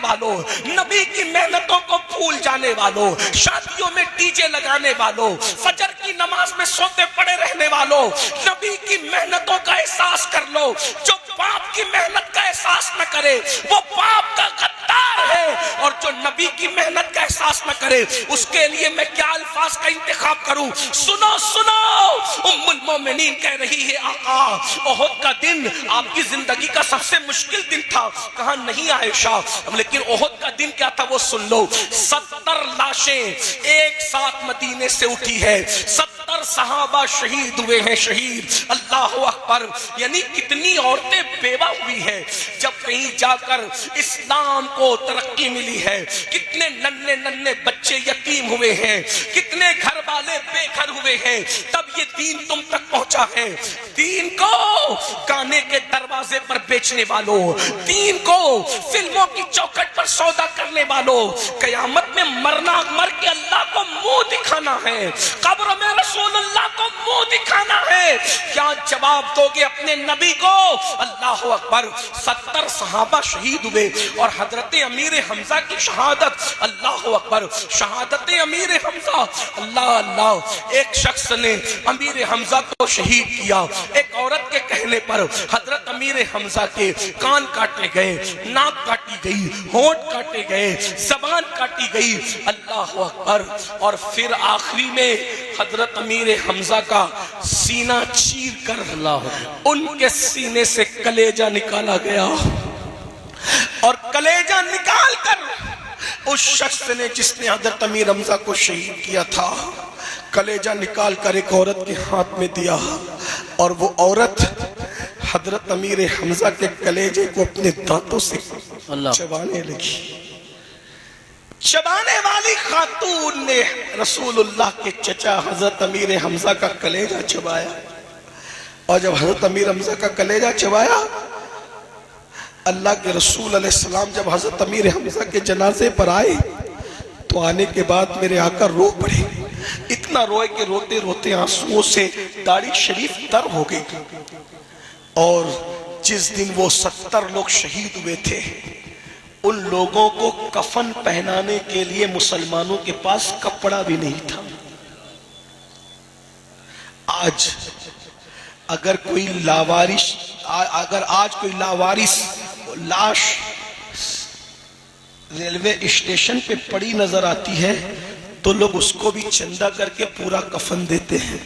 والوں, نبی کی محنتوں کو بھول جانے والوں, شادیوں میں ڈی جے لگانے والوں, فجر کی نماز میں سوتے پڑے رہنے والوں, نبی کی محنتوں کا احساس کر لو. جو باپ کی محنت کا احساس نہ کرے وہ باپ کا غدار ہے, اور جو نبی کی محنت کا احساس نہ کرے اس کے لیے میں کیا الفاظ کا انتخاب کروں. سنو سنو, ام المومنین کہہ رہی ہے آقا احد کا دن آپ کی زندگی کا سب سے مشکل دن تھا. کہا نہیں عائشہ, لیکن احد کا دن کیا تھا وہ سن لو. 70 لاشیں ایک ساتھ مدینے سے اٹھی ہے, 70 صحابہ شہید ہوئے ہیں, شہید. اللہ اکبر, یعنی کتنی عورتیں بیوہ ہوئی ہے جب کہیں جا کر اسلام کو ترقی ملی ہے, کتنے ننھے ننھے بچے یتیم ہوئے ہیں, کتنے گھر والے بے گھر ہوئے ہیں, تب یہ دین تم تک پہنچا ہے. دین کو گانے کے دروازے پر بیچنے والوں, دین کو فلموں کی چوکھٹ پر سودا کرنے والوں, قیامت میں مرنا, مر کے اللہ کو منہ دکھانا ہے, قبر میں رسول اللہ کو منہ دکھانا ہے. کیا جواب دو گے اپنے نبی کو؟ اللہ اکبر, 70 صحابہ شہید ہوئے اور حضرت امیر حمزہ کی شہادت. اللہ اکبر, شہادت امیر حمزہ. اللہ اللہ, ایک شخص نے امیر حمزہ کو شہید کیا. ایک عورت کے کہنے پر حضرت امیر حمزہ کے کان کاٹے گئے, ناک کاٹی گئی, ہونٹ کاٹے گئے, زبان کاٹی گئی. اللہ اکبر, اور پھر آخری میں حضرت امیر حمزہ کا سینہ چیر کر ان کے سینے سے کلیجہ نکالا گیا, اور کلیجہ نکال کر اس شخص نے جس نے حضرت امیر حمزہ کو شہید کیا تھا کلیجہ نکال کر ایک عورت کے ہاتھ میں دیا, اور وہ عورت حضرت امیر حمزہ کے کلیجے کو اپنے دانتوں سے چبانے لگی. چبانے والی خاتون نے رسول اللہ کے چچا حضرت امیر حمزہ کا کلیجہ چبایا, اور جب حضرت امیر حمزہ کا کلیجہ چبایا, اللہ کے رسول علیہ السلام جب حضرت امیر حمزہ کے جنازے پر آئے تو آنے کے بعد میرے آقا رو پڑے. اتنا روئے کہ روتے روتے آنسوؤں سے داڑھی شریف تر ہو گئی. اور جس دن وہ 70 لوگ شہید ہوئے تھے ان لوگوں کو کفن پہنانے کے لیے مسلمانوں کے پاس کپڑا بھی نہیں تھا. آج اگر کوئی لاوارث, اگر آج کوئی لاوارث لاش ریلوے اسٹیشن پہ پڑی نظر آتی ہے تو لوگ اس کو بھی چندہ کر کے پورا کفن دیتے ہیں.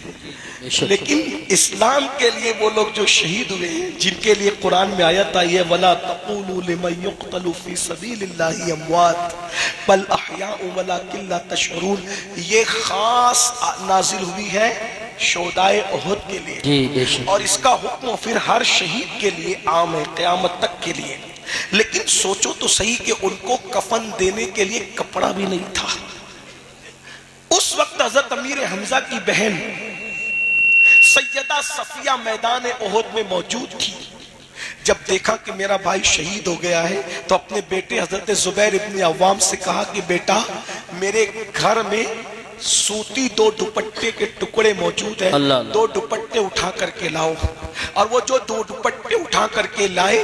لیکن اسلام کے لیے وہ لوگ جو شہید ہوئے ہیں, جن کے لیے قرآن میں آیت آئی ہے وَلَا تَقُولُوا لِمَنْ يُقْتَلُ فِي سَبِيلِ اللَّهِ أَمْوَاتٌ بَلْ أَحْيَاءٌ وَلَكِنْ لَا تَشْعُرُونَ, یہ خاص نازل ہوئی ہے شہدائے احد کے لیے, اور اس کا حکم پھر ہر شہید کے لیے عام ہے قیامت تک کے لیے. لیکن سوچو تو صحیح کہ ان کو کفن دینے کے لیے کپڑا بھی نہیں تھا. اس وقت حضرت امیر حمزہ کی بہن سیدہ صفیہ میدان احد میں موجود تھی. جب دیکھا کہ میرا بھائی شہید ہو گیا ہے تو اپنے بیٹے حضرت زبیر ابن عوام سے کہا کہ بیٹا میرے گھر میں سوتی 2 دوپٹے کے ٹکڑے موجود ہیں, 2 دوپٹے اٹھا کر کے لاؤ. اور وہ جو 2 دوپٹے اٹھا کر کے لائے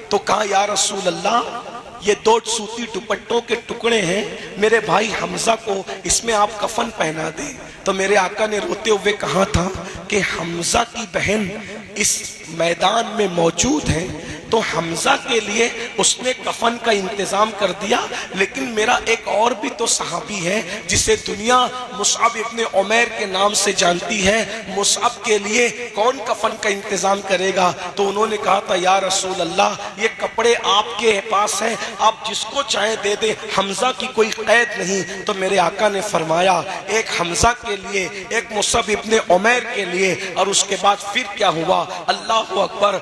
تو کہا یا رسول اللہ یہ 2 سوتی دوپٹوں کے ٹکڑے ہیں, میرے بھائی حمزہ کو اس میں آپ کفن پہنا دیں. تو میرے آقا نے روتے ہوئے کہا تھا کہ حمزہ کی بہن اس میدان میں موجود ہیں تو حمزہ کے لیے اس نے کفن کا انتظام کر دیا. لیکن میرا ایک اور بھی تو صحابی ہے جسے دنیا مصعب ابن عمیر کے نام سے جانتی ہے, مصعب کے لیے کون کفن کا انتظام کرے گا؟ تو انہوں نے کہا تھا یا رسول اللہ یہ کپڑے آپ کے پاس ہیں, آپ جس کو چاہیں دے دیں, حمزہ کی کوئی قید نہیں. تو میرے آقا نے فرمایا ایک حمزہ کے لیے, ایک مصعب ابن عمیر کے لیے. اور اس کے بعد پھر کیا ہوا؟ اللہ اکبر,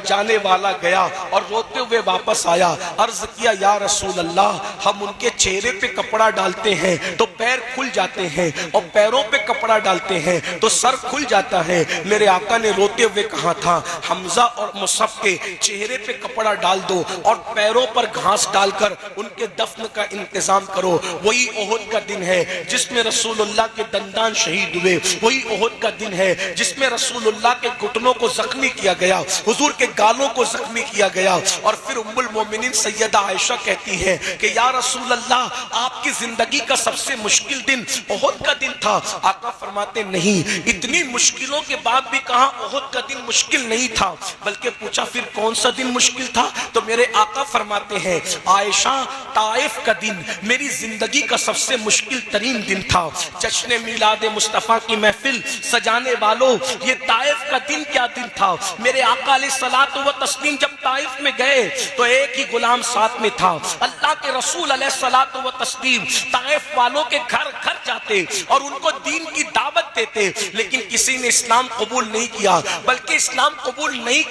جانے والا گیا اور روتے ہوئے واپس آیا. عرض کیا یا رسول اللہ ہم ان کے چہرے پہ کپڑا ڈالتے ہیں تو پیر کھل جاتے ہیں, اور پیروں پہ کپڑا ڈالتے ہیں تو سر کھل جاتا ہے. میرے آقا نے روتے ہوئے کہا تھا حمزہ اور مصعب کے چہرے پہ کپڑا ڈال دو اور پیروں پر گھاس ڈال کر ان کے دفن کا انتظام کرو. وہی احد کا دن ہے جس میں رسول اللہ کے دندان شہید ہوئے. وہی احد کا دن ہے جس میں رسول اللہ کے گھٹنوں کو زخمی کیا گیا, حضور کے گالوں کو زخمی کیا گیا. اور پھر ام المومنین سیدہ عائشہ کہتی ہے کہ یا رسول اللہ, آپ کی زندگی کا سب سے مشکل دن احد کا دن تھا. آقا فرماتے نہیں, اتنی مشکلوں کے بعد بھی کہا احد کا دن مشکل نہیں تھا, بلکہ پوچھا پھر کون سا دن مشکل تھا؟ تو میرے آقا فرماتے ہیں عائشہ, طائف کا دن میری زندگی کا سب سے مشکل ترین دن تھا. جشن میلاد مصطفیٰ کی محفل سجانے والوں, یہ طائف کا دن کیا دن تھا. میرے آقا علیہ الصلوۃ والتسلیم جب طائف میں گئے تو ایک ہی غلام ساتھ میں تھا. اللہ کے رسول علیہ الصلوۃ والتسلیم طائف والوں کے گھر گھر جاتے اور ان کو دین کی دعوت دیتے, لیکن کسی نے اسلام قبول نہیں کیا. بلکہ اسلام قبول نہیں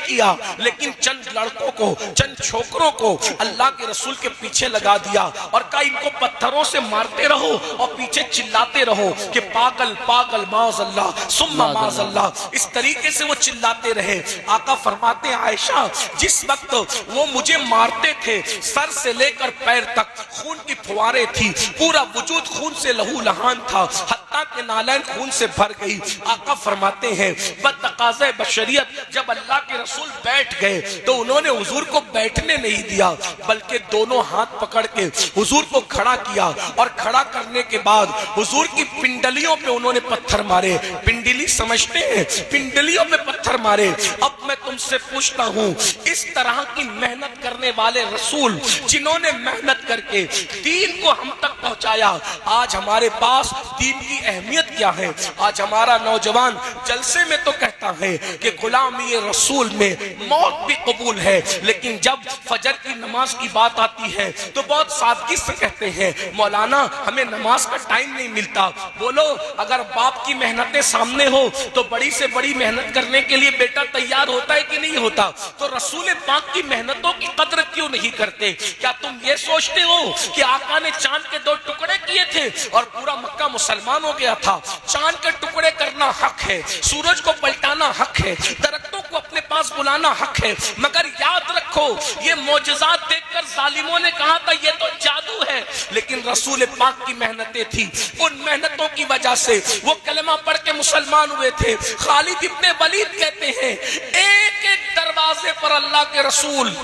کیا لیکن چند لڑکوں کو, چند چھوکروں کو اللہ کے رسول کے پیچھے لگا دیا اور کہا ان کو پتھروں سے مارتے رہو اور پیچھے چلاتے رہو کہ پاگل پاگل معاذ اللہ ثم معاذ اللہ. اس طریقے سے وہ چلاتے رہے. آقا فرماتے ہیں عائشہ, جس وقت وہ مجھے مارتے تھے سر سے لے کر پیر تک خون کی پھواریں تھی, پورا وجود خون سے لہو لہان تھا, حتیٰ کہ نالین خون سے بھر گئی. آقا فرماتے ہیں بتقاضۂ بشریت جب اللہ کے رسول بیٹھ گئے تو انہوں نے حضور کو بیٹھنے نہیں دیا, بلکہ دونوں ہاتھ پکڑ کے حضور کو کھڑا کیا اور کھڑا کرنے کے بعد حضور کی پنڈلیوں پہ انہوں نے پتھر مارے. پنڈلی سمجھتے ہیں, پنڈلیوں پہ پتھر مارے. اب میں تم سے پوچھتا ہوں, اس طرح کی محنت کرنے والے رسول جنہوں نے محنت کر کے دین کو ہم تک پہنچایا, آج ہمارے پاس دین کی اہمیت کیا ہے؟ آج ہمارا نوجوان جلسے میں تو کہتا ہے کہ غلامی رسول میں موت بھی قبول ہے, لیکن جب فجر کی نماز کی بات آتی ہے تو بہت سادگی سے کہتے ہیں مولانا ہمیں نماز کا ٹائم نہیں ملتا. بولو, اگر باپ کی محنتیں سامنے ہو تو بڑی سے بڑی محنت کرنے کے لیے بیٹا تیار ہوتا ہے کہ نہیں ہوتا؟ تو رسول پاک کی محنتوں کی قدر کیوں نہیں کرتے؟ کیا تم یہ سوچتے ہو کہ آقا نے چاند کے 2 ٹکڑے کیے تھے اور پورا مکہ مسلمان ہو گیا تھا؟ چاند کے ٹکڑے کرنا حق ہے, سورج کو پلٹانا حق ہے, درختوں کو اپنے پاس بلانا حق ہے, مگر یاد رکھو یہ معجزات دیکھ کر ظالموں نے کہا تھا یہ تو جادو ہے, لیکن رسول پاک کی محنتیں تھی. ان محنتوں کی وجہ سے وہ کلمہ پڑھ کے مسلمان ہوئے تھے. خالد ابن ولید کہتے ہیں ایک ایک دروازے پر اللہ کے رسول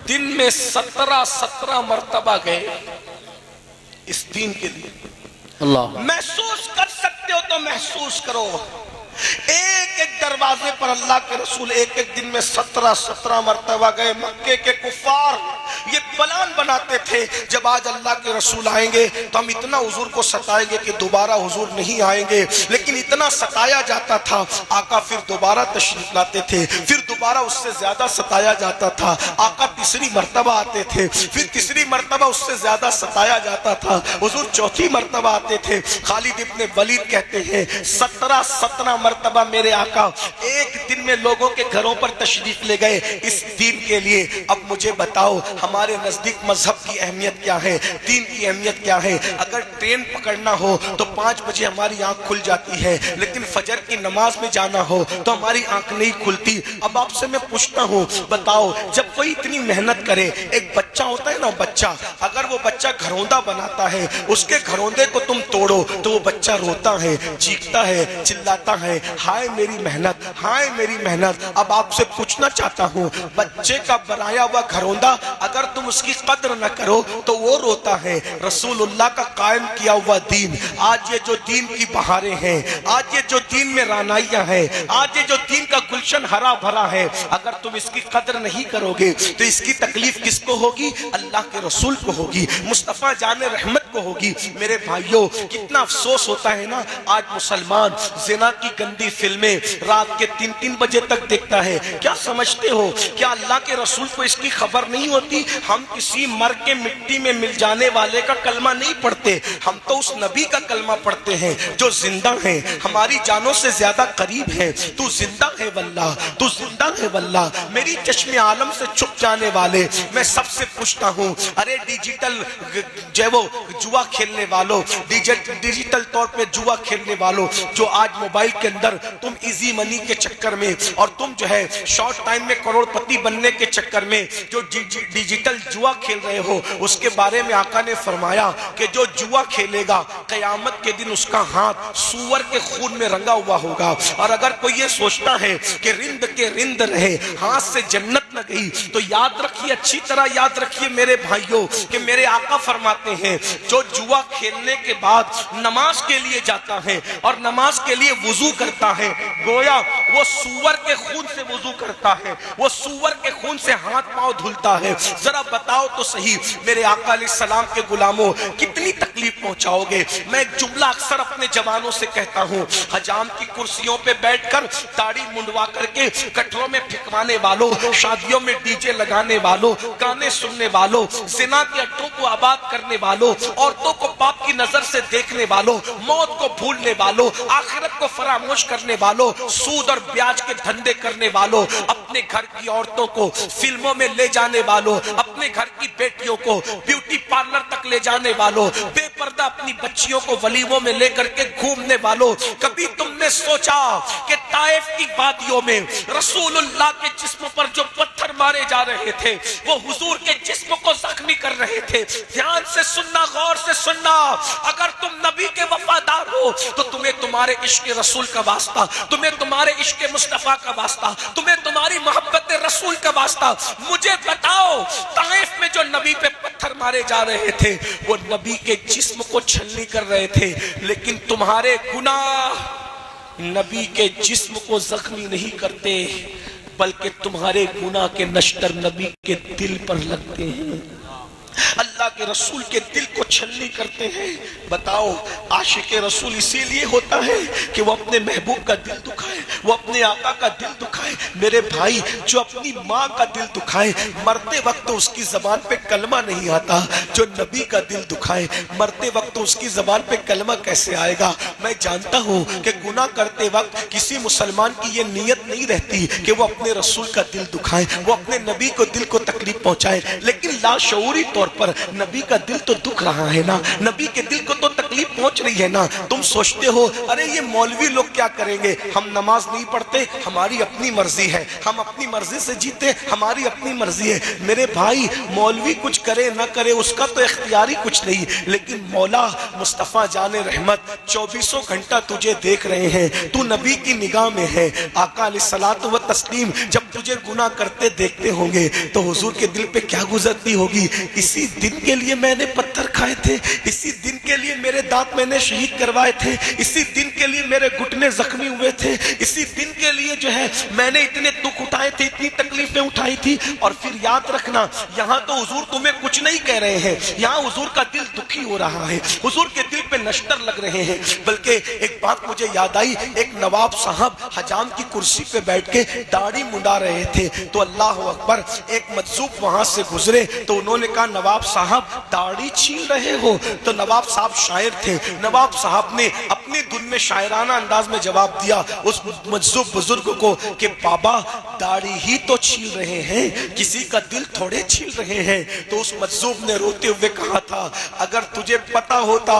دن میں 17 مرتبہ گئے اس دین کے لیے. اللہ محسوس کر سکتے ہو تو محسوس کرو, ایک ایک دروازے پر اللہ کے رسول ایک ایک دن میں 17 مرتبہ گئے. مکے کے کفار یہ پلان بناتے تھے جب آج اللہ کے رسول آئیں گے تو ہم اتنا حضور کو ستائیں گے کہ دوبارہ حضور نہیں آئیں گے, لیکن اتنا ستایا جاتا تھا آقا پھر دوبارہ تشریف لاتے تھے, پھر دوبارہ اس سے زیادہ ستایا جاتا تھا. آقا تیسری مرتبہ آتے تھے, پھر تیسری مرتبہ اس سے زیادہ ستایا جاتا تھا, حضور چوتھی مرتبہ آتے تھے. خالد ابن ولید کہتے ہیں 17 مرتبہ میرے آقا ایک دن میں لوگوں کے گھروں پر تشریف لے گئے اس دین کے لیے. اب مجھے بتاؤ ہمارے نزدیک مذہب کی اہمیت کیا ہے, دین کی اہمیت کیا ہے؟ اگر ٹرین پکڑنا ہو تو 5 بجے ہماری آنکھ کھل جاتی ہے, لیکن فجر کی نماز میں جانا ہو تو ہماری آنکھ نہیں کھلتی. اب آپ سے میں پوچھتا ہوں, بتاؤ جب کوئی اتنی محنت کرے, ایک بچہ ہوتا ہے نا بچہ, اگر وہ بچہ گھروندہ بناتا ہے, اس کے گھروندے کو تم توڑو تو وہ بچہ روتا ہے, چیختا ہے, چلاتا ہے, ہائے میری محنت, ہائے میری محنت. اب آپ سے پوچھنا چاہتا ہوں, بچے کا بنایا ہوا گھروندہ اگر تم اس کی قدر نہ کرو تو وہ روتا ہے. رسول اللہ کا قائم کیا ہوا دین, آج یہ جو دین کی بہاریں ہیں, آج یہ جو دین میں رانائیاں ہیں, آج یہ جو دین کا گلشن ہرا بھرا ہے, اگر تم اس کی قدر نہیں کرو گے تو اس کی تکلیف کس کو ہوگی؟ اللہ کے رسول کو ہوگی, مصطفیٰ جان رحمت کو ہوگی. میرے بھائیوں کتنا افسوس ہوتا ہے نا, آج مسلمان زنا کی گندی فلمیں رات کے 3 بجے تک دیکھتا ہے. کیا سمجھتے ہو کیا اللہ کے رسول کو اس کی خبر نہیں ہوتی؟ ہم کسی مر کے مٹی میں مل جانے والے کا کلمہ نہیں پڑھتے, ہم تو اس نبی کا کلمہ پڑھتے ہیں جو زندہ ہیں, ہماری جانوں سے زیادہ قریب ہیں. تو زندہ ہے واللہ, تو زندہ ہے واللہ. میری چشم عالم سے چھپ جانے والے, میں سب سے پوچھتا ہوں, ارے ڈیجیٹل جو وہ جوا کھیلنے والوں, ڈیجیٹل طور پہ جوا کھیلنے والوں جو آج موبائل کے اندر تم ایزی منی کے چکر میں اور تم جو ہے شارٹ ٹائم میں کروڑپتی بننے کے چکر میں جو ڈیجیٹل جوا کھیل رہے ہو، اس کے بارے میں آقا نے فرمایا کہ جو جوا کھیلے گا قیامت کے دن اس کا ہاتھ سور کے خون میں رنگا ہوا ہوگا۔ اور اگر کوئی یہ سوچتا ہے کہ رند کے رند رہے، ہاتھ سے جنت نہ گئی، تو یاد رکھیے، اچھی طرح یاد رکھیے میرے بھائیوں کہ میرے آقا فرماتے ہیں جو جوا کھیلنے کے بعد نماز کے لیے جاتا ہے اور نماز کے لیے وضو کرتا ہے، گویا وہ سور کے خون سے وضو کرتا ہے، وہ سور کے خون سے ہاتھ پاؤں دھلتا ہے۔ ذرا بتاؤ تو صحیح میرے آقا علیہ السلام کے غلاموں کتنی تکلیف پہنچاؤ گے؟ میں ایک جملہ اکثر اپنے جوانوں سے کہتا ہوں، حجام کی کرسیوں پہ بیٹھ کر داڑھی منڈوا کر کے کٹروں میں پھکوانے والوں، شادیوں میں ڈی جے لگانے والوں، گانے سننے والوں، زنا کے اڈوں کو آباد کرنے والوں، عورتوں کو پاپ کی نظر سے دیکھنے والوں، موت کو بھولنے والوں، آخرت کو فراموش کرنے والوں، سود اور بیاج کے دھندے کرنے والوں، اپنے گھر کی عورتوں کو فلموں میں لے جانے والوں، اپنے گھر کی بیٹیوں کو بیوٹی پارلر تک لے جانے والوں، بے پردہ اپنی بچیوں کو ولیموں میں لے کر کے گھومنے والوں، کبھی تم نے سوچا کہ طائف کی وادیوں میں رسول اللہ کے جسم پر جو پتھر مارے جا رہے تھے وہ حضور کے جسم کو زخمی کر رہے تھے؟ دھیان سے سننا، غور سے سننا، اگر تم نبی کے وفادار ہو تو تمہیں تمہارے عشق رسول کا واسطہ، تمہیں تمہارے عشق مصطفیٰ کا واسطہ، تمہیں تمہاری محبت رسول کا واسطہ۔ مجھے بتاؤ طائف میں جو نبی پہ پتھر مارے جا رہے تھے وہ نبی کے جسم کو چھلنی کر رہے تھے، لیکن تمہارے گناہ نبی کے جسم کو زخمی نہیں کرتے بلکہ تمہارے گناہ کے نشتر نبی کے دل پر لگتے ہیں، اللہ کے رسول کے دل کو چھلنی کرتے ہیں۔ بتاؤ عاشق رسول اسی لیے ہوتا ہے کہ وہ اپنے محبوب کا دل دکھائے، وہ اپنے آقا کا دل دکھائے۔ میرے بھائی جو اپنی ماں کا دل دکھائے مرتے وقت اس کی زبان پہ کلمہ نہیں آتا، جو نبی کا دل دکھائے مرتے وقت اس کی زبان پہ کلمہ کیسے آئے گا؟ میں جانتا ہوں کہ گناہ کرتے وقت کسی مسلمان کی یہ نیت نہیں رہتی کہ وہ اپنے رسول کا دل دکھائے، وہ اپنے نبی کو دل کو تکلیف پہنچائے، لیکن لاشعوری طور پر نبی کا دل تو دکھ رہا ہے نا، نبی کے دل کو تو تکلیف پہنچ رہی ہے نا۔ تم سوچتے ہو ارے یہ مولوی لوگ کیا کریں گے، ہم نماز نہیں پڑھتے، ہماری اپنی مرضی ہے، ہم اپنی مرضی سے جیتے، ہماری اپنی مرضی ہے۔ میرے بھائی مولوی کچھ کرے نہ کرے اس کا تو اختیاری کچھ نہیں، لیکن مولا مصطفیٰ جان رحمت 24 گھنٹہ تجھے دیکھ رہے ہیں، تو نبی کی نگاہ میں ہے۔ آقا علیہ الصلوۃ والتسلیم جب تجھے گناہ کرتے دیکھتے ہوں گے تو حضور کے دل پہ کیا گزرتی ہوگی؟ اسی دن کے لیے میں نے پتھر کھائے تھے، اسی دن کے لیے میرے دانت میں نے شہید کروائے تھے، اسی دن کے لیے میرے گھٹنے زخمی ہوئے تھے، اسی دن کے لیے جو ہے میں نے اتنے دکھ اٹھائے تھے، اتنی تکلیفیں اٹھائی تھی۔ اور پھر یاد رکھنا یہاں تو حضور تمہیں کچھ نہیں کہہ رہے ہیں، یہاں حضور کا دل دکھی ہو رہا ہے، حضور کے دل پہ نشتر لگ رہے ہیں۔ بلکہ ایک بات مجھے یاد آئی، ایک نواب صاحب حجام کی کرسی پہ بیٹھ کے داڑھی منڈا رہے تھے تو اللہ اکبر ایک مجذوب وہاں سے گزرے تو انہوں نے کہا نواب صاحب داڑھی چھین رہے ہو؟ تو نواب صاحب شاعر تھے، نواب صاحب نے اپنی دھن میں شاعرانہ انداز میں جواب دیا اس مجذوب بزرگ کو کہ بابا داڑھی ہی تو چھین رہے ہیں، کسی کا دل تھوڑے چھین رہے ہیں۔ تو اس مجذوب نے روتے ہوئے کہا تھا اگر تجھے پتا ہوتا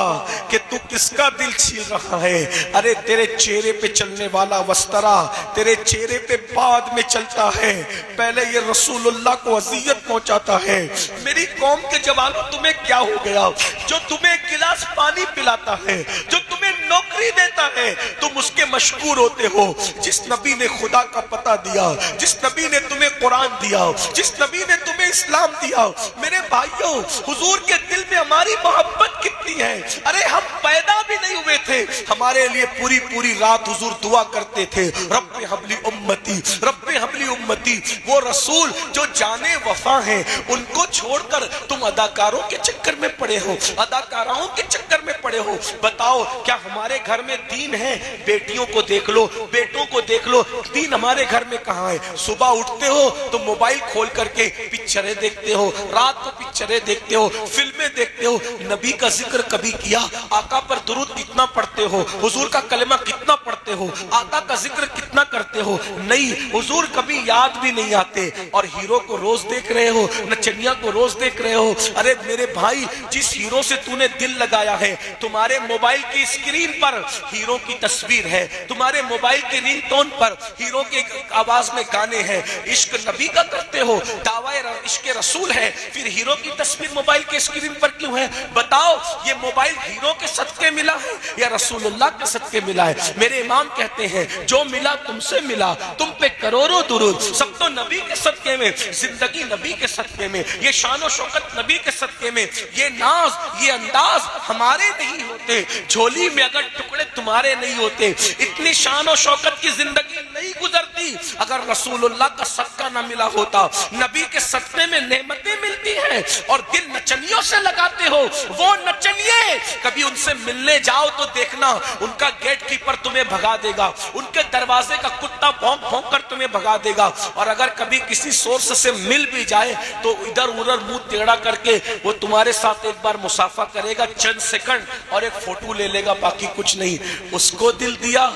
کہ تو کس کا دل چھین رہا ہے، ارے تیرے چہرے پہ چلنے والا وسترا تیرے چہرے پہ بعد میں چلتا ہے، پہلے یہ رسول اللہ کو اذیت پہنچاتا ہے۔ میری قوم کے جوانوں تمہیں کیا ہو گیا؟ جو تمہیں گلاس پانی پلاتا ہے، جو تمہیں نوکری دیتا ہے، تم اس کے مشکور ہوتے ہو۔ جس نبی نے خدا کا پتہ دیا، جس نبی نے تمہیں قرآن دیا، جس نبی نے تمہیں اسلام دیا، میرے بھائیوں حضور کے دل میں ہماری محبت کتنی ہے۔ ارے ہم پیدا بھی نہیں ہوئے تھے، ہمارے لیے پوری پوری رات حضور دعا کرتے تھے رب حبلی امتی، رب حبلی امتی۔ وہ رسول جو جانے وفا ہیں ان کو چھوڑ کر تم اداکاروں کے چکر میں پڑے ہو، اداکاراؤں کے چکر میں پڑے ہو۔ بتاؤ کیا ہمارے گھر میں دین ہے؟ بیٹیوں کو دیکھ لو، بیٹوں کو دیکھ لو، دین ہمارے گھر میں کہاں ہے؟ صبح اٹھتے ہو تو موبائل کھول کر کے پکچریں دیکھتے ہو، رات کو پکچریں دیکھتے ہو، فلمیں دیکھتے ہو، نبی کا ذکر کبھی کیا؟ آقا پر درود کتنا پڑھتے ہو؟ حضور کا کلمہ کتنا پڑھتے ہو؟ آقا کا ذکر کتنا کرتے ہو؟ نہیں، حضور کبھی یاد بھی نہیں آتے، اور ہیرو کو روز دیکھ رہے ہو، نچنیا کو روز دیکھ رہے ہو۔ ارے میرے بھائی، جس ہیرو سے تو نے دل لگایا ہے، تمہارے موبائل کی اسکرین پر ہیرو کی تصویر ہے، تمہارے موبائل کے رنگ ٹون پر ہیرو کے آواز میں گانے ہیں، عشق نبی کا کرتے ہو، دعوی عشق رسول ہے، پھر ہیرو کی تصویر موبائل کے اسکرین پر کیوں ہے؟ بتاؤ، یہ موبائل ہیرو کے صدقے ملا ہے یا رسول اللہ کے صدقے ملا ہے؟ میرے امام کہتے ہیں جو ملا تم سے ملا، تم پہ کروڑوں درود، سب تو نبی کے صدقے میں، زندگی نبی کے صدقے میں، یہ شان و شوکت نبی کے صدقے میں، یہ ناز، یہ انداز ہمارے نہیں ہوتے، جھولی میں اگر ٹکڑے تمہارے نہیں ہوتے، اتنی شان و شوکت کی زندگی نہیں گزرتی اگر رسول اللہ کا صدقہ نہ ملا ہوتا۔ نبی کے صدقے میں نعمتیں ملتی ہیں، اور دل نچنیوں سے لگاتے ہو، وہ نچنیے کبھی ان سے ملنے جاؤ تو دیکھنا ان کا گیٹ کیپر تمہیں بھگا دے گا، ان کے دروازے کا کتا بھونک بھونک کر تمہیں بھگا دے گا، اور اگر کبھی کسی سورس سے مل بھی جائے تو ادھر ادھر منہ ٹیڑھا کر کے وہ تمہارے ساتھ ایک بار مصافحہ کرے گا چند سیکنڈ اور ایک فوٹو لے لے گا، باقی کچھ نہیں۔ اس کو دل دیا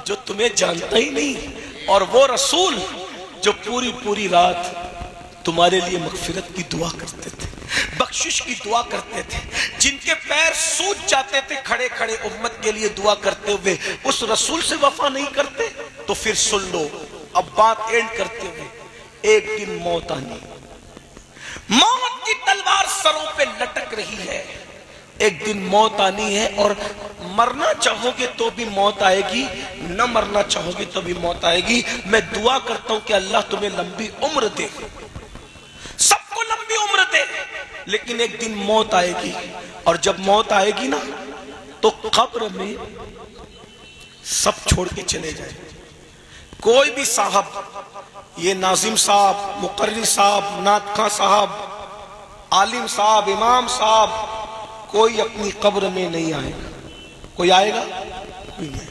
جو تمہیں جانتا ہی نہیں، اور وہ رسول جو پوری پوری رات تمہارے لیے مغفرت کی دعا کرتے تھے، بخشش کی دعا کرتے تھے، جن کے پیر سوج جاتے تھے کھڑے کھڑے امت کے لیے دعا کرتے ہوئے، اس رسول سے وفا نہیں کرتے؟ تو پھر سن لو، اب بات اینڈ کرتے ہوئے، ایک دن موت آنی، موت کی تلوار سروں پہ لٹک رہی ہے، ایک دن موت آنی ہے، اور مرنا چاہو گے تو بھی موت آئے گی، نہ مرنا چاہو گے تو بھی موت آئے گی۔ میں دعا کرتا ہوں کہ اللہ تمہیں لمبی عمر دے، سب کو لمبی عمر دے، لیکن ایک دن موت آئے گی، اور جب موت آئے گی نا تو قبر میں سب چھوڑ کے چلے جائیں۔ کوئی بھی صاحب، یہ ناظم صاحب، مقرر صاحب، نعت خواں صاحب، عالم صاحب، امام صاحب، کوئی اپنی قبر میں نہیں آئے گا۔ کوئی آئے گا؟ کوئی نہیں۔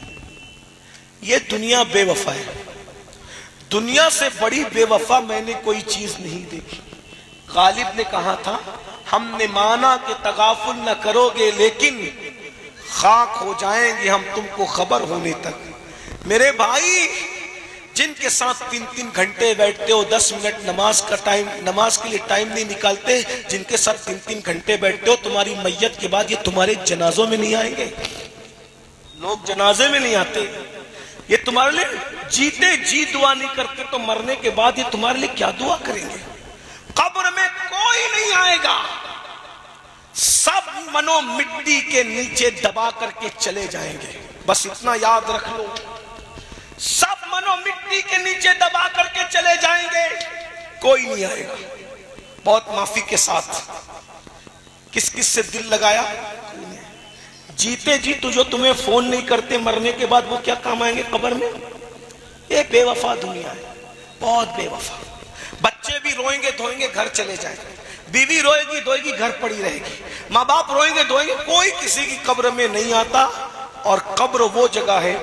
یہ دنیا بے وفا ہے، دنیا سے بڑی بے وفا میں نے کوئی چیز نہیں دیکھی۔ غالب نے کہا تھا، ہم نے مانا کہ تغافل نہ کرو گے، لیکن خاک ہو جائیں گے ہم تم کو خبر ہونے تک۔ میرے بھائی، جن کے ساتھ 3 گھنٹے بیٹھتے ہو، 10 منٹ نماز کے لیے ٹائم نہیں نکالتے، جن کے ساتھ 3 گھنٹے بیٹھتے ہو، تمہاری میت کے بعد یہ تمہارے جنازوں میں نہیں آئیں گے؟ لوگ جنازے میں نہیں آتے، یہ تمہارے لیے جیتے جی دعا نہیں کرتے، تو مرنے کے بعد یہ تمہارے لیے کیا دعا کریں گے؟ قبر میں کوئی نہیں آئے گا، سب منو مٹی کے نیچے دبا کر کے چلے جائیں گے۔ بس اتنا یاد رکھ لو، سب منو مٹی کے نیچے دبا کر کے چلے جائیں گے، کوئی نہیں آئے گا۔ بہت معافی کے ساتھ، کس کس سے دل لگایا؟ جیتے جی تو جو تمہیں فون نہیں کرتے، مرنے کے بعد وہ کیا کام آئیں گے قبر میں؟ یہ بے وفا دنیا ہے، بہت بے وفا۔ بچے بھی روئیں گے دھوئیں گے گھر چلے جائیں گے، بیوی روئے گی دھوئے گی گھر پڑی رہے گی، ماں باپ روئیں گے دھوئیں گے، کوئی کسی کی قبر میں نہیں آتا۔ اور قبر وہ جگہ ہے،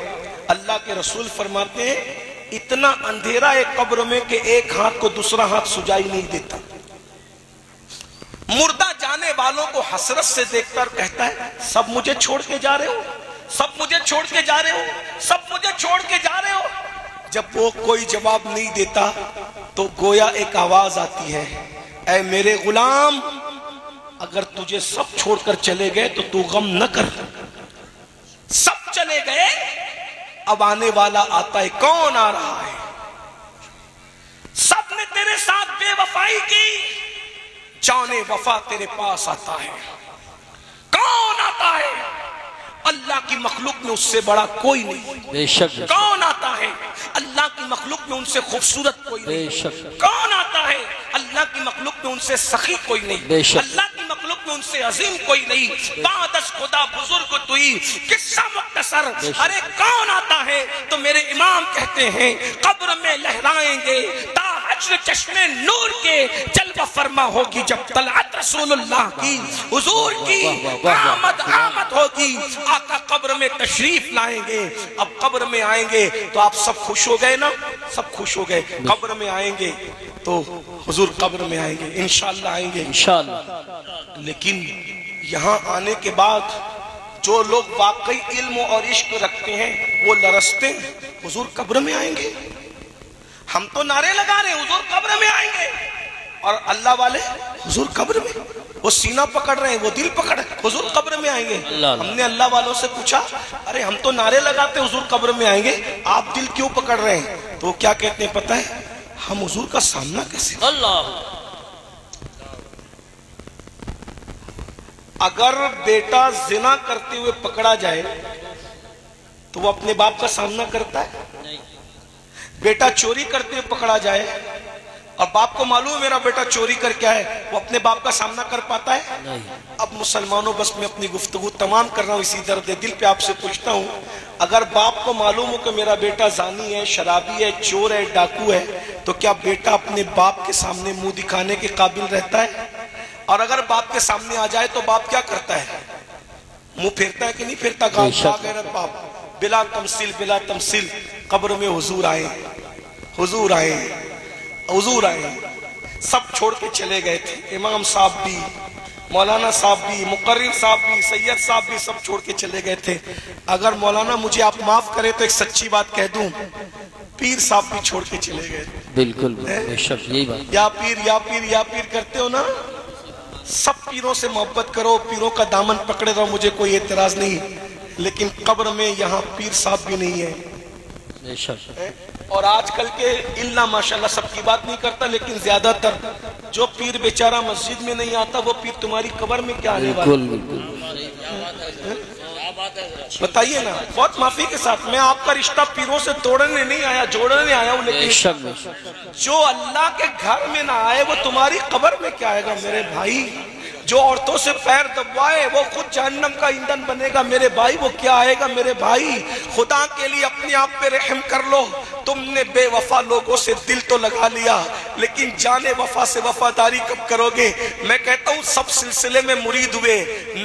اللہ کے رسول فرماتے ہیں، اتنا اندھیرا ہے قبر میں کہ ایک ہاتھ کو دوسرا ہاتھ سجائی نہیں دیتا۔ مردہ جانے والوں کو حسرت سے دیکھ کر کہتا ہے، سب مجھے چھوڑ کے جا رہے ہو، سب مجھے چھوڑ کے جا رہے ہو، سب مجھے چھوڑ کے جا رہے ہو۔ جب وہ کوئی جواب نہیں دیتا تو گویا ایک آواز آتی ہے، اے میرے غلام، اگر تجھے سب چھوڑ کر چلے گئے تو تو غم نہ کر، سب چلے گئے، اب آنے والا آتا ہے، کون آ رہا ہے؟ سب نے تیرے ساتھ بے وفائی کی، جانے وفا تیرے پاس آتا ہے۔ کون آتا ہے؟ اللہ کی مخلوق میں اس سے بڑا کوئی نہیں۔ بے شک۔ کون آتا ہے؟ اللہ کی مخلوق میں ان سے خوبصورت کوئی نہیں۔ بے شک۔ کون آتا ہے؟ اللہ کی مخلوق میں ان سے سخی کوئی نہیں۔ بے شک۔ اللہ کی مخلوق میں ان سے عظیم کوئی نہیں۔ بعد از خدا بزرگ توئی، قصہ مختصر۔ ارے کون آتا ہے؟ تو میرے امام کہتے ہیں، قبر میں لہرائیں گے تا حشر چشمے نور کے، جلوہ فرما ہوگی جب طلعت رسول اللہ کی، حضور کی آمد ہوگی، آقا قبر میں تشریف لائیں گے۔ اب قبر میں آئیں گے تو آپ سب خوش ہو گئے نا؟ سب خوش ہو گئے۔ قبر میں آئیں گے تو حضور قبر میں آئیں گے، انشاءاللہ آئیں گے انشاءاللہ۔ لیکن یہاں آنے کے بعد جو لوگ واقعی علم اور عشق رکھتے ہیں وہ لرزتے ہیں، حضور قبر میں آئیں گے؟ ہم تو نعرے لگا رہے ہیں حضور قبر میں آئیں گے، اور اللہ والے حضور قبر میں، وہ سینہ پکڑ رہے ہیں، وہ دل پکڑ رہے ہیں، حضور قبر میں آئیں گے۔ ہم نے اللہ والوں سے پوچھا ارے ہم تو نعرے لگاتے حضور قبر میں آئیں گے، آپ دل کیوں پکڑ رہے ہیں؟ تو وہ کیا کہتے ہیں پتہ ہے؟ ہم حضور کا سامنا کیسے؟ اللہ، اگر بیٹا زنا کرتے ہوئے پکڑا جائے تو وہ اپنے باپ کا سامنا کرتا ہے؟ بیٹا چوری کرتے ہوئے پکڑا جائے اور باپ کو معلوم ہے میرا بیٹا چوری کر کے آئے، وہ اپنے باپ کا سامنا کر پاتا ہے؟ اب مسلمانوں بس میں اپنی گفتگو تمام کر رہا ہوں اسی درد دل پہ آپ سے پوچھتا ہوں، اگر باپ کو معلوم ہو کہ میرا بیٹا زانی ہے، شرابی ہے، چور ہے، ڈاکو ہے، تو کیا بیٹا اپنے باپ کے سامنے منہ دکھانے کے قابل رہتا ہے؟ اور اگر باپ کے سامنے آ جائے تو باپ کیا کرتا ہے؟ منہ پھیرتا ہے کہ نہیں پھیرتا؟ غیرت باپ بلا تمثیل بلا تمثیل قبر میں حضور آئے، حضور آئے، حضور آئے، سب چھوڑ کے چلے گئے تھے، امام صاحب بھی، مولانا صاحب بھی، مقرر صاحب بھی، سید صاحب بھی، سب چھوڑ کے چلے گئے تھے۔ اگر مولانا مجھے آپ معاف کریں تو ایک سچی بات کہہ دوں، پیر صاحب بھی چھوڑ کے چلے گئے۔ بالکل بے شک یہی بات، یا پیر یا پیر یا پیر کرتے ہو نا، سب پیروں سے محبت کرو، پیروں کا دامن پکڑے رہو، مجھے کوئی اعتراض نہیں، لیکن قبر میں یہاں پیر صاحب بھی نہیں ہے۔ بے شک، اور آج کل کے اللہ ماشاءاللہ سب کی بات نہیں کرتا، لیکن زیادہ تر جو پیر بیچارہ مسجد میں نہیں آتا وہ پیر تمہاری قبر میں کیا آنے والا؟ بتائیے نا، بہت معافی کے ساتھ، میں آپ کا رشتہ پیروں سے توڑنے نہیں آیا، جوڑنے آیا ہوں، لیکن جو اللہ کے گھر میں نہ آئے وہ تمہاری قبر میں کیا آئے گا میرے بھائی؟ جو عورتوں سے پیر دبوائے وہ خود جہنم کا ایندھن بنے گا میرے بھائی، وہ کیا آئے گا میرے بھائی؟ خدا کے لیے اپنے آپ پہ رحم کر لو، تم نے بے وفا لوگوں سے دل تو لگا لیا، لیکن جانے وفا سے وفاداری کب کرو گے؟ میں کہتا ہوں سب سلسلے میں مرید ہوئے،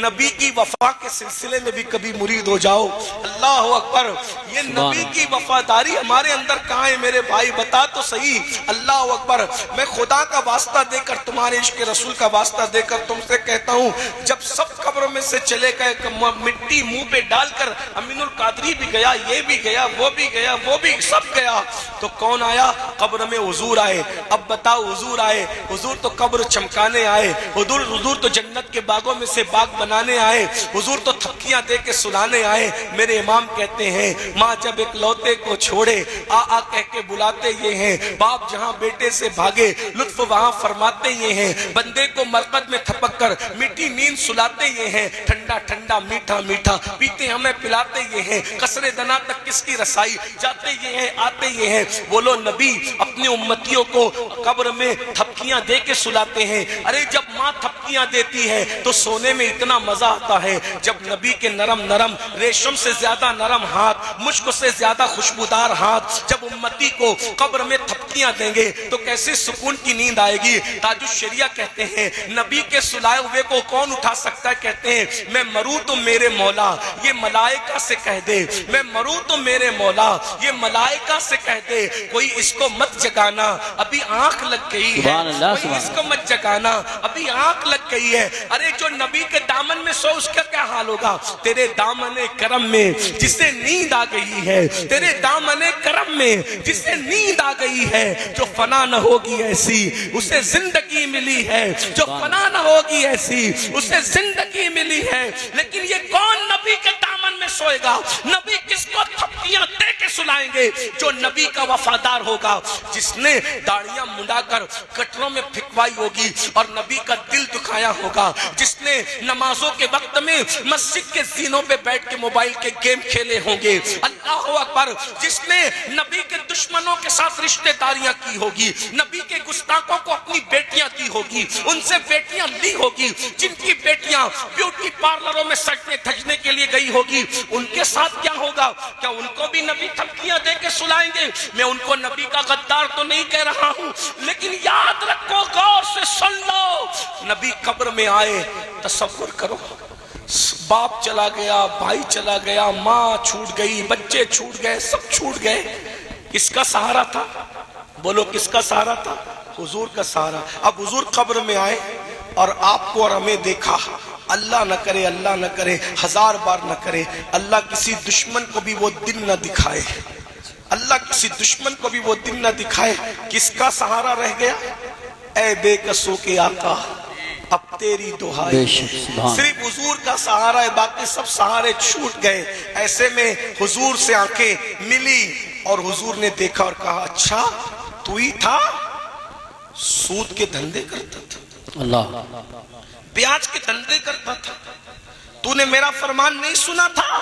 نبی کی وفا کے سلسلے میں بھی کبھی مرید ہو جاؤ۔ اللہ اکبر، یہ نبی کی وفاداری ہمارے اندر کہاں ہے میرے بھائی؟ بتا تو صحیح۔ اللہ اکبر، میں خدا کا واسطہ دے کر، تمہارے عشق رسول کا واسطہ دے کر تم سے کہتا ہوں، جب سب قبروں میں سے چلے گئے، مٹی منہ پہ ڈال کر امین القادری بھی گیا، یہ بھی گیا، وہ بھی گیا، وہ بھی سب گیا، تو کون آیا؟ قبر میں حضور آئے۔ اب بتاؤ، حضور آئے، حضور تو قبر چمکانے آئے، حضور تو جنت کے باغوں میں سے باغ بنانے آئے، حضور تو تھپکیاں دے کے سلانے آئے۔ میرے امام کہتے ہیں ماں جب ایک لوتے کو چھوڑے آ آ کہہ کے بلاتے یہ ہیں، باپ جہاں بیٹے سے بھاگے لطف وہاں فرماتے یہ ہیں، بندے کو مرقد میں تھپک کر میٹھی نیند سلاتے یہ ہیں، ٹھنڈا ٹھنڈا میٹھا میٹھا پیتے ہمیں پلاتے یہ ہیں، قصر دنا تک کس کی رسائی، جاتے یہ ہیں آتے یہ ہیں۔ بولو نبی اپنے امتیوں کو قبر میں تھپکیاں دے کے سلاتے ہیں۔ ارے جب ماں تھپکیاں دیتی ہے تو سونے میں اتنا مزہ آتا ہے، جب نبی کے نرم نرم ریشم سے زیادہ نرم ہاتھ، مشک سے زیادہ خوشبودار ہاتھ جب امتی کو قبر میں تھپکیاں دیں گے تو کیسے سکون کی نیند آئے گی۔ تاج الشریعہ کہتے ہیں نبی کے سلائے ہوئے کو کون اٹھا سکتا ہے؟ کہتے ہیں میں مروں تو میرے مولا یہ ملائکہ سے کہہ دے، میں مروں تو میرے مولا یہ ملائکہ سے کہہ دے، کوئی اس کو مت جگانا ابھی آنکھ لگ گئی ہے، کوئی اس کو مت جگانا ابھی آنکھ لگ گئی ہے۔ ارے جو نبی کے دامن میں سو اس کا کیا حال ہوگا؟ تیرے دامن کرم میں جسے نیند آ گئی ہے، تیرے دامن کرم میں جسے نیند آ گئی ہے، جو فنا نہ ہوگی ایسی اسے زندگی ملی ہے، جو فنا نہ ہوگی ایسی اسے زندگی ملی ہے۔ لیکن یہ کون نبی کے دامن میں سوئے گا؟ نبی کس کو تھپکیاں دے کے سلائیں گے؟ جو نبی کا وفادار ہوگا، جس نے داڑیاں منڈا کر کٹروں میں پھکوائی ہوگی اور نبی کا دل دکھایا ہوگا، جس نے نمازوں کے وقت میں مسجد کے زینوں پہ بیٹھ کے موبائل کے گیم کھیلے ہوں گے، اللہ اکبر، جس نے نبی کے دشمنوں کے ساتھ رشتہ داریاں کی ہوگی، نبی کے گستاخوں کو اپنی بیٹیاں دی ہوگی، ان سے بیٹیاں لی ہوگی، جن کی بیٹیاں بیوٹی پارلروں میں سجنے دھجنے کے لیے گئی ہوگی، ان کے ساتھ کیا ہوگا؟ کیا ان کو بھی نبی تھپکیاں دے کے سلائیں گے؟ میں ان کو نبی کا غدار تو نہیں کہہ رہا ہوں، لیکن یاد رکھو، غور سے سن لو، نبی قبر میں آئے، تصور کرو، باپ چلا گیا، بھائی چلا گیا، ماں چھوٹ گئی، بچے چھوٹ گئے، سب چھوٹ گئے، کس کا سہارا تھا؟ بولو کس کا سہارا تھا؟ حضور کا سہارا۔ اب حضور قبر میں آئے اور آپ کو اور ہمیں دیکھا، اللہ نہ کرے، اللہ نہ کرے، 1000 بار نہ کرے، اللہ کسی دشمن کو بھی وہ دن نہ دکھائے، اللہ کسی دشمن کو بھی وہ دن نہ دکھائے۔ کس کا سہارا رہ گیا؟ اے بے کسوں کے آقا اب تیری دہائی، صرف حضور کا سہارا ہے، باقی سب سہارے چھوٹ گئے۔ ایسے میں حضور سے آنکھیں ملی اور حضور نے دیکھا اور کہا اچھا تو ہی تھا سود کے دھندے کرتا تھا، اللہ بیاج کے دھندے کرتا تھا، تو نے میرا فرمان نہیں سنا تھا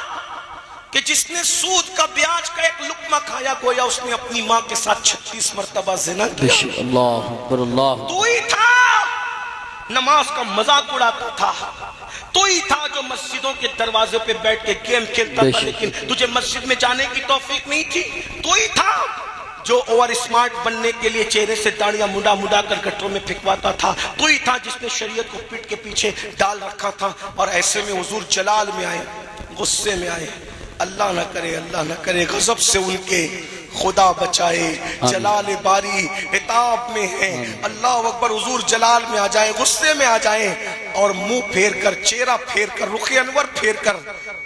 کہ جس نے سود کا بیاج کا ایک لقمہ کھایا گویا اس نے اپنی ماں کے ساتھ 36 مرتبہ زنا کیا؟ اللہ اکبر، اللہ تو ہی تھا نماز کا مذاق اڑاتا تھا، تو ہی تھا جو مسجدوں کے دروازے پہ بیٹھ کے گیم کھیلتا تھا لیکن تجھے مسجد میں جانے کی توفیق نہیں تھی، تو ہی تھا جو اوور اسمارٹ بننے کے لیے چہرے سے داڑیاں مڈا مڈا کر گٹروں میں پھینکواتا تھا، تو ہی تھا جس نے شریعت کو پیٹ کے پیچھے ڈال رکھا تھا۔ اور ایسے میں حضور جلال میں آئے، غصے میں آئے، اللہ نہ کرے، اللہ نہ کرے غضب سے ان کے خدا بچائے، جلال باری عتاب میں ہے، اللہ اکبر۔ حضور جلال میں آ جائے، غصے میں آ جائیں اور منہ پھیر کر، چہرہ پھیر کر، رخ انور پھیر کر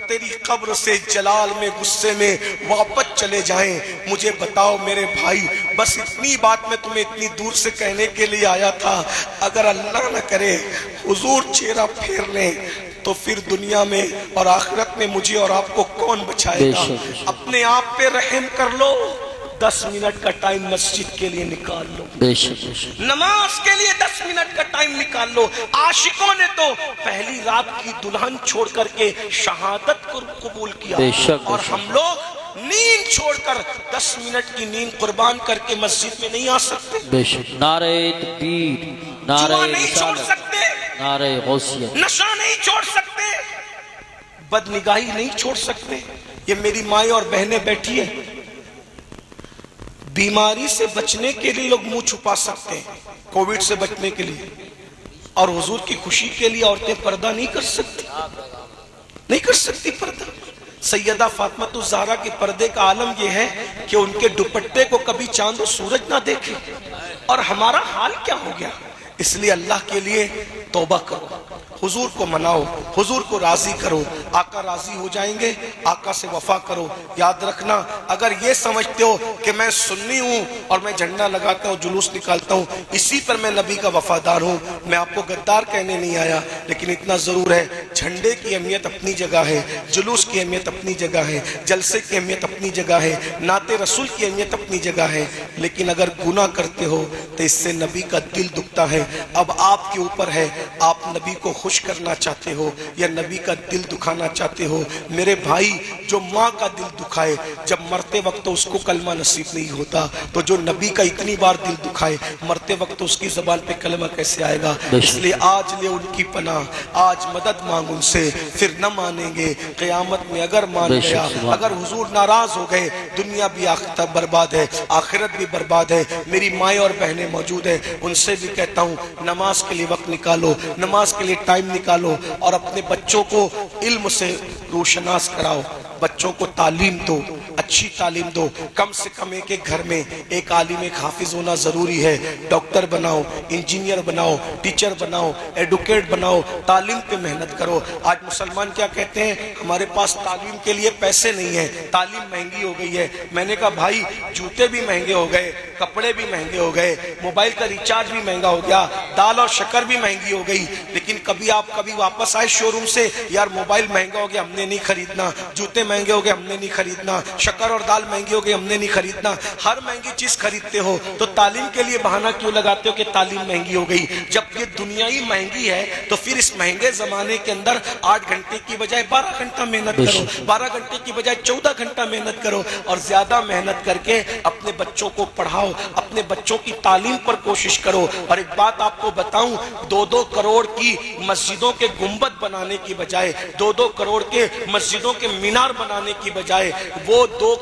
تیری قبر سے جلال میں غصے میں واپس چلے جائیں۔ مجھے بتاؤ میرے بھائی، بس اتنی بات میں تمہیں اتنی دور سے کہنے کے لیے آیا تھا، اگر اللہ نہ کرے حضور چہرہ پھیر لیں تو پھر دنیا میں اور آخرت میں مجھے اور آپ کو کون بچائے گا؟ اپنے آپ پہ رحم کر لو، 10 منٹ کا ٹائم مسجد کے لیے نکال لو، نماز کے لیے 10 منٹ کا ٹائم نکال لو۔ عاشقوں نے تو پہلی رات کی دلہن چھوڑ کر کے شہادت کو قبول کیا، اور ہم لوگ نیند چھوڑ کر 10 منٹ کی نیند قربان کر کے مسجد میں نہیں آ سکتے، بے شک۔ نعرہ تکبیر، نعرہ جوا نہیں چھوڑ رسالت، سکتے، نعرہ غوثیہ، نشہ نہیں چھوڑ سکتے، بد نگاہی نہیں چھوڑ سکتے۔ یہ میری مائیں اور بہنیں بیٹھی ہیں، بیماری سے بچنے کے لیے لوگ منہ چھپا سکتے ہیں، کووڈ سے بچنے کے لیے، اور حضور کی خوشی کے لیے عورتیں پردہ نہیں کر سکتی، نہیں کر سکتی پردہ۔ سیدہ فاطمہ الزہرا کے پردے کا عالم یہ ہے کہ ان کے دوپٹے کو کبھی چاند و سورج نہ دیکھے، اور ہمارا حال کیا ہو گیا؟ اس لیے اللہ کے لیے توبہ کرو، حضور کو مناؤ، حضور کو راضی کرو، آقا راضی ہو جائیں گے، آقا سے وفا کرو۔ یاد رکھنا، اگر یہ سمجھتے ہو کہ میں سنی ہوں اور میں جھنڈا لگاتا ہوں، جلوس نکالتا ہوں، اسی پر میں نبی کا وفادار ہوں، میں آپ کو غدار کہنے نہیں آیا، لیکن اتنا ضرور ہے جھنڈے کی اہمیت اپنی جگہ ہے، جلوس کی اہمیت اپنی جگہ ہے، جلسے کی اہمیت اپنی جگہ ہے، نعت رسول کی اہمیت اپنی جگہ ہے، لیکن اگر گناہ کرتے ہو تو اس سے نبی کا دل دکھتا ہے۔ اب آپ کے اوپر ہے، آپ نبی کو خوش کرنا چاہتے ہو یا نبی کا دل دکھانا چاہتے ہو؟ میرے بھائی، جو ماں کا دل دکھائے جب مرتے وقت اس کو کلمہ نصیب نہیں ہوتا، تو جو نبی کا اتنی بار دل دکھائے مرتے وقت اس کی زبان پہ کلمہ کیسے آئے گا؟ اس لیے آج لے ان کی پناہ، آج مدد مانگ ان سے، پھر نہ مانیں گے قیامت میں اگر مان گیا۔ اگر حضور ناراض ہو گئے دنیا بھی برباد ہے، آخرت بھی برباد ہے۔ میری مائیں اور بہنیں موجود ہیں، ان سے بھی کہتا ہوں نماز کے لیے وقت نکالو، نماز کے لیے ٹائم نکالو، اور اپنے بچوں کو علم سے روشناس کراؤ، بچوں کو تعلیم دو، اچھی تعلیم دو۔ کم سے کم ایک گھر میں ایک عالم ایک حافظ ہونا ضروری ہے۔ ڈاکٹر بناؤ، انجینئر بناؤ، ٹیچر بناؤ، ایڈوکیٹ بناؤ، تعلیم پہ محنت کرو۔ آج مسلمان کیا کہتے ہیں؟ ہمارے پاس تعلیم کے لیے پیسے نہیں ہیں، تعلیم مہنگی ہو گئی ہے۔ میں نے کہا بھائی، جوتے بھی مہنگے ہو گئے، کپڑے بھی مہنگے ہو گئے، موبائل کا ریچارج بھی مہنگا ہو گیا، دال اور شکر بھی مہنگی ہو گئی، لیکن کبھی واپس آئے شو روم سے، یار موبائل مہنگا ہو گیا ہم نے نہیں خریدنا، جوتے مہنگے ہو گئے ہم نے نہیں خریدنا، شکر اور دال مہنگی ہو گئی ہم نے نہیں خریدنا۔ ہر مہنگی چیز خریدتے ہو تو تعلیم کے لیے بہانہ کیوں لگاتے ہو کہ تعلیم مہنگی ہو گئی؟ جب یہ دنیا ہی مہنگی ہے تو پھر اس مہنگے زمانے کے اندر 8 گھنٹے کی بجائے 12 گھنٹہ محنت کرو، 12 گھنٹے کی بجائے 14 گھنٹہ محنت کرو، اور زیادہ محنت کر کے اپنے بچوں کو پڑھاؤ، اپنے بچوں کی تعلیم پر کوشش کرو۔ اور ایک بات آپ کو بتاؤں، 2-2 کروڑ کی مسجدوں کے گنبد بنانے کی بجائے، 2-2 کروڑ کے مسجدوں کے مینار بنانے کی بجائے، وہ 2 2